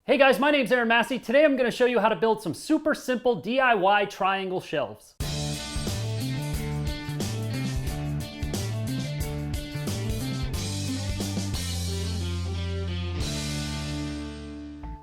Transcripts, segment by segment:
Hey guys, my name's Aaron Massey. Today I'm going to show you how to build some super simple DIY triangle shelves.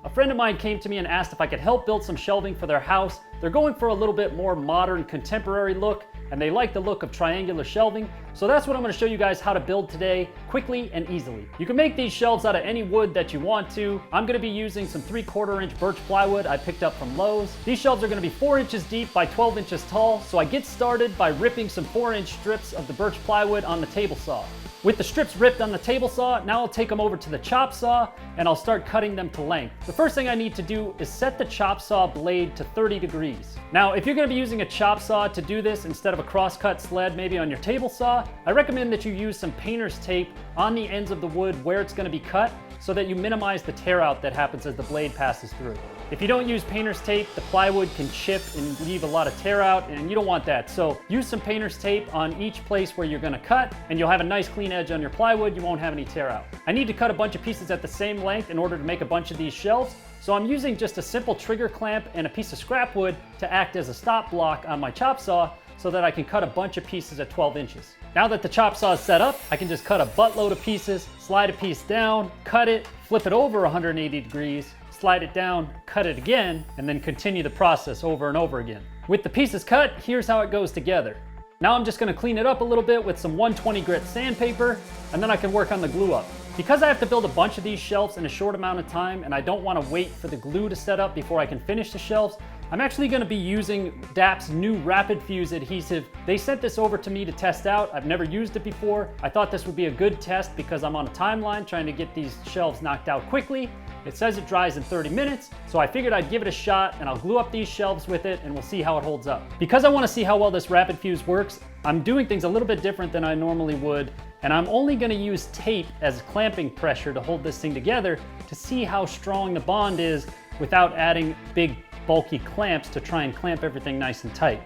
A friend of mine came to me and asked if I could help build some shelving for their house. They're going for a little bit more modern, contemporary look, and they like the look of triangular shelving. So that's what I'm going to show you guys how to build today, quickly and easily. You can make these shelves out of any wood that you want to. I'm going to be using some 3/4 inch birch plywood I picked up from Lowe's. These shelves are going to be 4 inches deep by 12 inches tall. So I get started by ripping some 4-inch strips of the birch plywood on the table saw. With the strips ripped on the table saw, now I'll take them over to the chop saw and I'll start cutting them to length. The first thing I need to do is set the chop saw blade to 30 degrees. Now, if you're going to be using a chop saw to do this instead of a crosscut sled maybe on your table saw, I recommend that you use some painter's tape on the ends of the wood where it's going to be cut so that you minimize the tear out that happens as the blade passes through. If you don't use painter's tape, the plywood can chip and leave a lot of tear out, and you don't want that. So use some painter's tape on each place where you're gonna cut, and you'll have a nice clean edge on your plywood. You won't have any tear out. I need to cut a bunch of pieces at the same length in order to make a bunch of these shelves. So I'm using just a simple trigger clamp and a piece of scrap wood to act as a stop block on my chop saw so that I can cut a bunch of pieces at 12 inches. Now that the chop saw is set up, I can just cut a buttload of pieces, slide a piece down, cut it, flip it over 180 degrees, slide it down, cut it again, and then continue the process over and over again. With the pieces cut, here's how it goes together. Now I'm just gonna clean it up a little bit with some 120 grit sandpaper, and then I can work on the glue up. Because I have to build a bunch of these shelves in a short amount of time, and I don't wanna wait for the glue to set up before I can finish the shelves, I'm actually gonna be using DAP's new Rapid Fuse adhesive. They sent this over to me to test out. I've never used it before. I thought this would be a good test because I'm on a timeline trying to get these shelves knocked out quickly. It says it dries in 30 minutes, so I figured I'd give it a shot and I'll glue up these shelves with it and we'll see how it holds up. Because I wanna see how well this Rapid Fuse works, I'm doing things a little bit different than I normally would, and I'm only gonna use tape as clamping pressure to hold this thing together to see how strong the bond is without adding big bulky clamps to try and clamp everything nice and tight.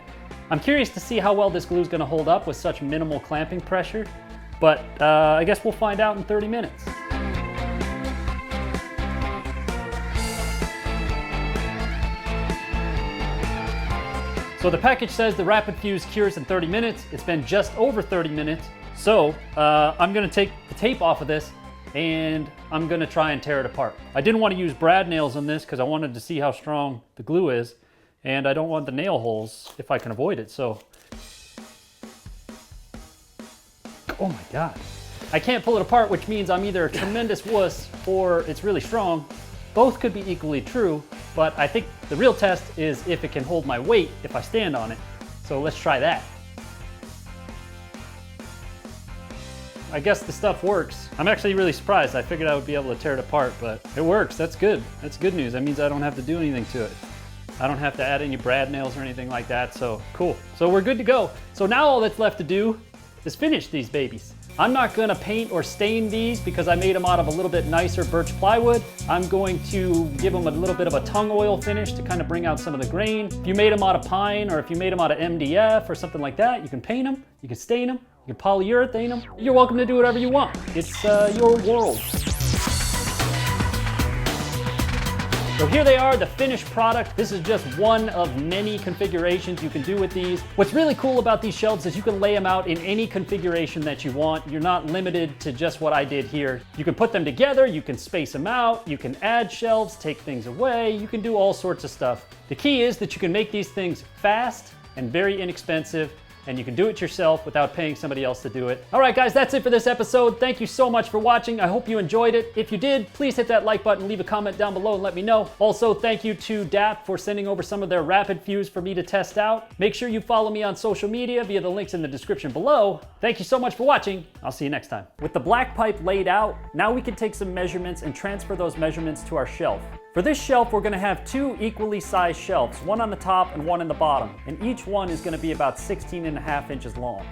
I'm curious to see how well this glue is gonna hold up with such minimal clamping pressure, but I guess we'll find out in 30 minutes. So the package says the Rapid Fuse cures in 30 minutes. It's been just over 30 minutes. So I'm gonna take the tape off of this and I'm gonna try and tear it apart. I didn't want to use brad nails on this because I wanted to see how strong the glue is, and I don't want the nail holes if I can avoid it, so. Oh my God. I can't pull it apart, which means I'm either a tremendous wuss or it's really strong. Both could be equally true, but I think the real test is if it can hold my weight if I stand on it. So let's try that. I guess the stuff works. I'm actually really surprised. I figured I would be able to tear it apart, but it works. That's good. That's good news. That means I don't have to do anything to it. I don't have to add any brad nails or anything like that, so cool. So we're good to go. So now all that's left to do is finish these babies. I'm not gonna paint or stain these because I made them out of a little bit nicer birch plywood. I'm going to give them a little bit of a tung oil finish to kind of bring out some of the grain. If you made them out of pine or if you made them out of MDF or something like that, you can paint them, you can stain them, you can polyurethane them. You're welcome to do whatever you want. It's your world. So here they are, the finished product. This is just one of many configurations you can do with these. What's really cool about these shelves is you can lay them out in any configuration that you want. You're not limited to just what I did here. You can put them together, you can space them out, you can add shelves, take things away, you can do all sorts of stuff. The key is that you can make these things fast and very inexpensive, and you can do it yourself without paying somebody else to do it. All right, guys, that's it for this episode. Thank you so much for watching. I hope you enjoyed it. If you did, please hit that like button, leave a comment down below and let me know. Also, thank you to DAP for sending over some of their Rapid Fuse for me to test out. Make sure you follow me on social media via the links in the description below. Thank you so much for watching. I'll see you next time. With the black pipe laid out, now we can take some measurements and transfer those measurements to our shelf. For this shelf, we're gonna have 2 equally sized shelves, one on the top and one in the bottom, and each one is gonna be about 16.5 inches long.